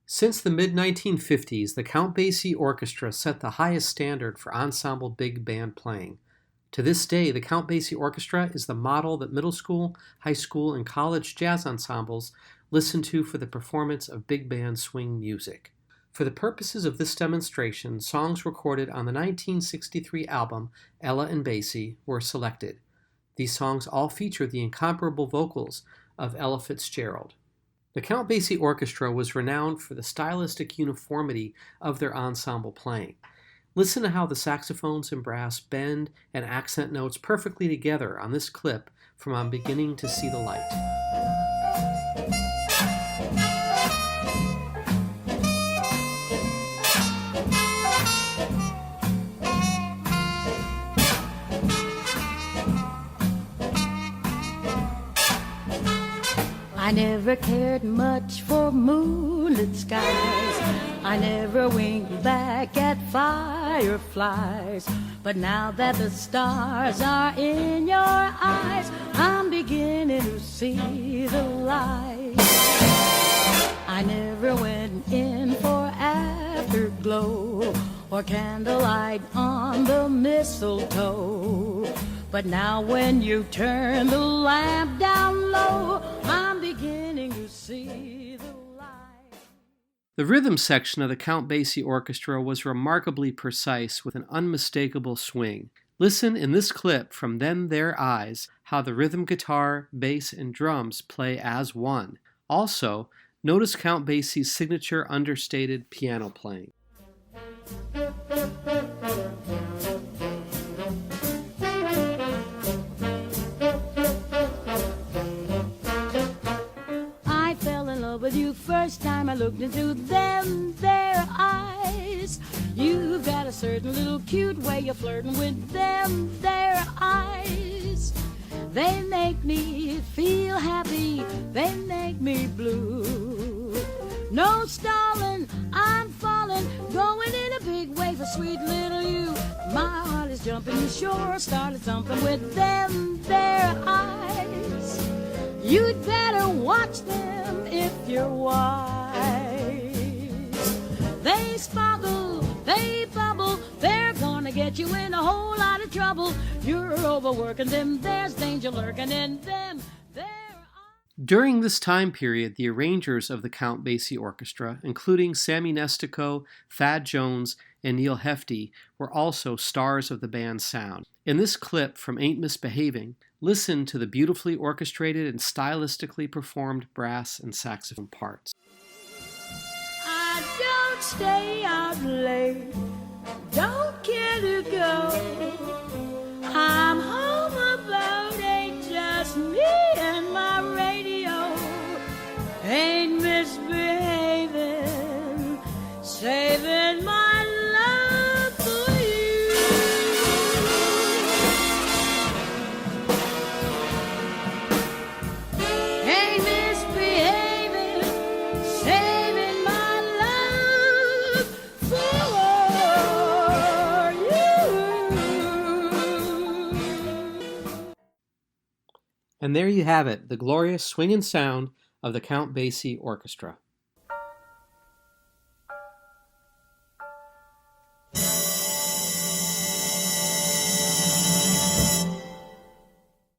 Since the mid-1950s, the Count Basie Orchestra set the highest standard for ensemble big band playing. To this day, the Count Basie Orchestra is the model that middle school, high school, and college jazz ensembles listen to for the performance of big band swing music. For the purposes of this demonstration, songs recorded on the 1963 album Ella and Basie were selected. These songs all feature the incomparable vocals of Ella Fitzgerald. The Count Basie Orchestra was renowned for the stylistic uniformity of their ensemble playing. Listen to how the saxophones and brass bend and accent notes perfectly together on this clip from I'm Beginning to See the Light. I never cared much for moonlit skies. I never winked back at fireflies. But now that the stars are in your eyes, I'm beginning to see the light. I never went in for afterglow or candlelight on the mistletoe. But now when you turn the lamp down low, I'm beginning to see the light. The rhythm section of the Count Basie Orchestra was remarkably precise with an unmistakable swing. Listen in this clip from Then Their Eyes how the rhythm guitar, bass, and drums play as one. Also, notice Count Basie's signature understated piano playing. With you first time I looked into them, their eyes. You've got a certain little cute way of flirting with them, their eyes. They make me feel happy, they make me blue. No stalling, I'm falling, going in a big way for sweet little you. My heart is jumping, you sure started something with them, their eyes. You'd better watch them if you're wise. They sparkle, they bubble, they're gonna get you in a whole lot of trouble. You're overworking them, there's danger lurking in them. During this time period, the arrangers of the Count Basie Orchestra, including Sammy Nestico, Thad Jones, and Neal Hefti, were also stars of the band's sound. In this clip from Ain't Misbehaving, listen to the beautifully orchestrated and stylistically performed brass and saxophone parts. I don't stay out late, don't care to go. I'm home about 8, just me and my radio. Ain't misbehaving, saving my love for you. Ain't misbehaving, saving my love for you. And there you have it, the glorious swinging sound of the Count Basie Orchestra.